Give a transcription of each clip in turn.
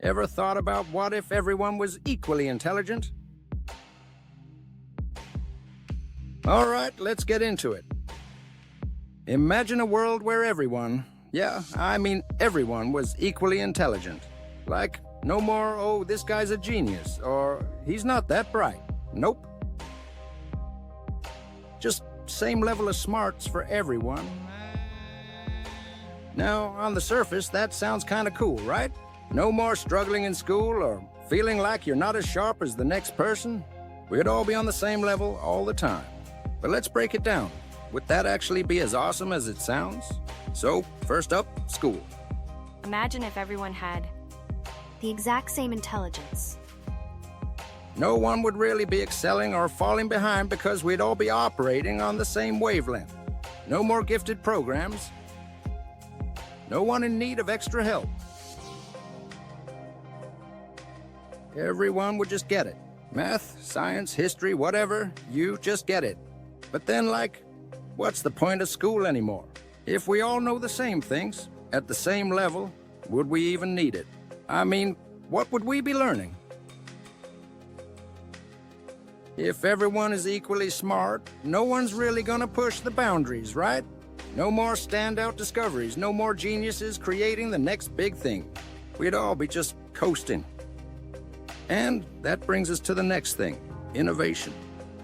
Ever thought about what if everyone was equally intelligent? All right, let's get into it. Imagine a world where everyone, everyone was equally intelligent. Like, no more, oh, this guy's a genius, or he's not that bright. Nope. Just same level of smarts for everyone. Now, on the surface, that sounds kind of cool, right? No more struggling in school or feeling like you're not as sharp as the next person. We'd all be on the same level all the time. But let's break it down. Would that actually be as awesome as it sounds? So, first up, school. Imagine if everyone had the exact same intelligence. No one would really be excelling or falling behind because we'd all be operating on the same wavelength. No more gifted programs. No one in need of extra help. Everyone would just get it. Math, science, history, whatever, you just get it. But then, what's the point of school anymore? If we all know the same things, at the same level, would we even need it? I mean, what would we be learning? If everyone is equally smart, no one's really gonna push the boundaries, right? No more standout discoveries, no more geniuses creating the next big thing. We'd all be just coasting. And that brings us to the next thing, innovation.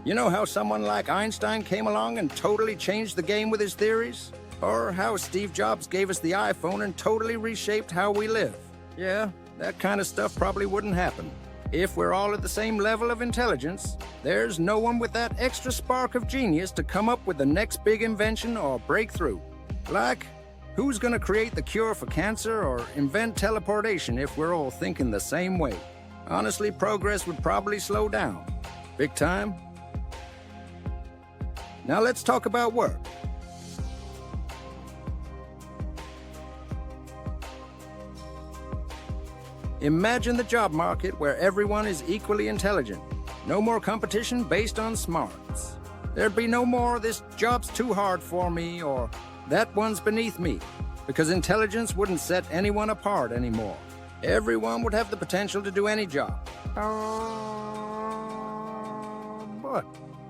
You know how someone like Einstein came along and totally changed the game with his theories? Or how Steve Jobs gave us the iPhone and totally reshaped how we live? Yeah, that kind of stuff probably wouldn't happen. If we're all at the same level of intelligence, there's no one with that extra spark of genius to come up with the next big invention or breakthrough. Like, who's gonna create the cure for cancer or invent teleportation if we're all thinking the same way? Honestly, progress would probably slow down. Big time. Now let's talk about work. Imagine the job market where everyone is equally intelligent. No more competition based on smarts. There'd be no more "this job's too hard for me" or "that one's beneath me," because intelligence wouldn't set anyone apart anymore. Everyone would have the potential to do any job. But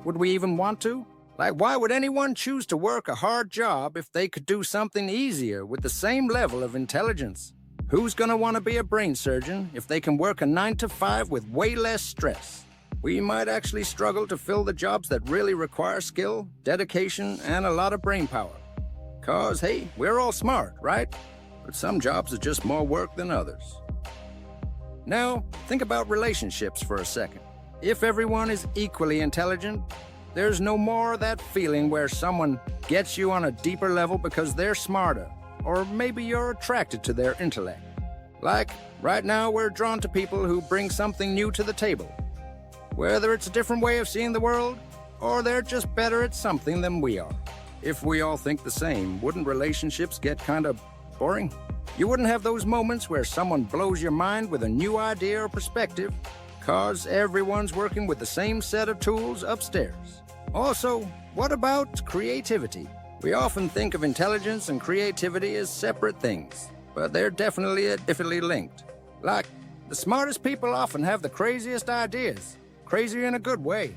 would we even want to? Why would anyone choose to work a hard job if they could do something easier with the same level of intelligence? Who's gonna want to be a brain surgeon if they can work a 9 to 5 with way less stress? We might actually struggle to fill the jobs that really require skill, dedication, and a lot of brain power. 'Cause, hey, we're all smart, right? But some jobs are just more work than others. Now, think about relationships for a second. If everyone is equally intelligent, there's no more that feeling where someone gets you on a deeper level because they're smarter, or maybe you're attracted to their intellect. Like, right now we're drawn to people who bring something new to the table. Whether it's a different way of seeing the world, or they're just better at something than we are. If we all think the same, wouldn't relationships get kind of boring? You wouldn't have those moments where someone blows your mind with a new idea or perspective, 'cause everyone's working with the same set of tools upstairs. Also, what about creativity? We often think of intelligence and creativity as separate things, but they're definitely linked. Like, the smartest people often have the craziest ideas, crazy in a good way.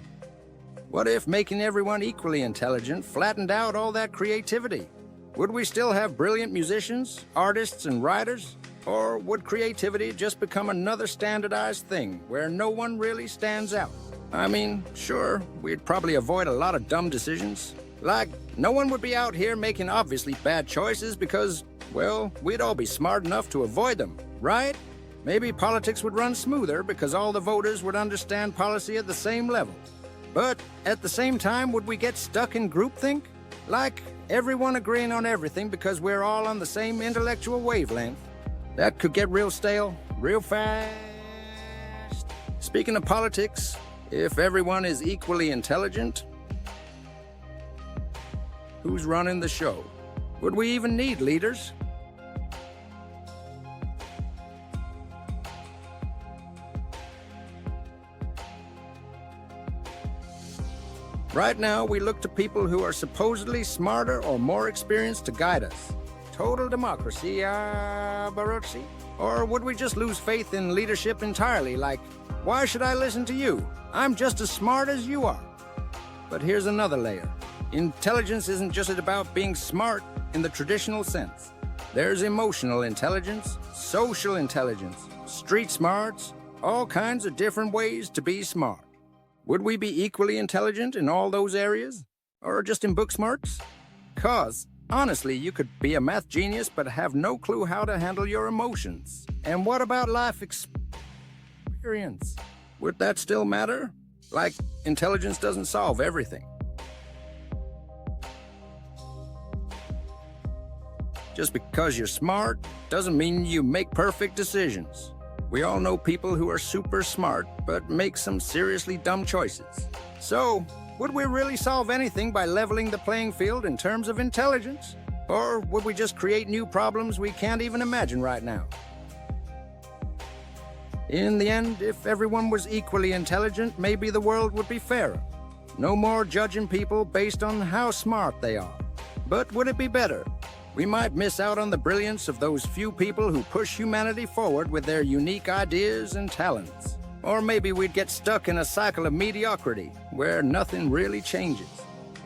What if making everyone equally intelligent flattened out all that creativity? Would we still have brilliant musicians, artists, and writers? Or would creativity just become another standardized thing where no one really stands out? I mean, sure, we'd probably avoid a lot of dumb decisions. Like, no one would be out here making obviously bad choices because, well, we'd all be smart enough to avoid them, right? Maybe politics would run smoother because all the voters would understand policy at the same level. But at the same time, would we get stuck in groupthink? Like, everyone agreeing on everything because we're all on the same intellectual wavelength? That could get real stale, real fast. Speaking of politics, if everyone is equally intelligent, who's running the show? Would we even need leaders? Right now, we look to people who are supposedly smarter or more experienced to guide us. Total democracy, Barocci. Or would we just lose faith in leadership entirely, like, why should I listen to you? I'm just as smart as you are. But here's another layer. Intelligence isn't just about being smart in the traditional sense. There's emotional intelligence, social intelligence, street smarts, all kinds of different ways to be smart. Would we be equally intelligent in all those areas? Or just in book smarts? 'Cause, honestly, you could be a math genius but have no clue how to handle your emotions. And what about life experience? Would that still matter? Like, intelligence doesn't solve everything. Just because you're smart doesn't mean you make perfect decisions. We all know people who are super smart but make some seriously dumb choices. So, would we really solve anything by leveling the playing field in terms of intelligence? Or would we just create new problems we can't even imagine right now? In the end, if everyone was equally intelligent, maybe the world would be fairer. No more judging people based on how smart they are. But would it be better? We might miss out on the brilliance of those few people who push humanity forward with their unique ideas and talents. Or maybe we'd get stuck in a cycle of mediocrity where nothing really changes.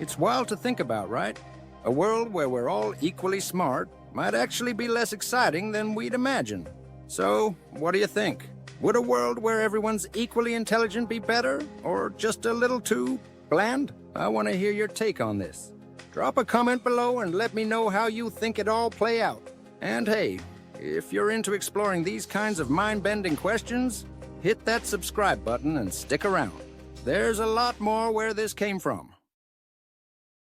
It's wild to think about, right? A world where we're all equally smart might actually be less exciting than we'd imagine. So, what do you think? Would a world where everyone's equally intelligent be better, or just a little too bland? I want to hear your take on this. Drop a comment below and let me know how you think it all play out. And hey, if you're into exploring these kinds of mind-bending questions, hit that subscribe button and stick around. There's a lot more where this came from.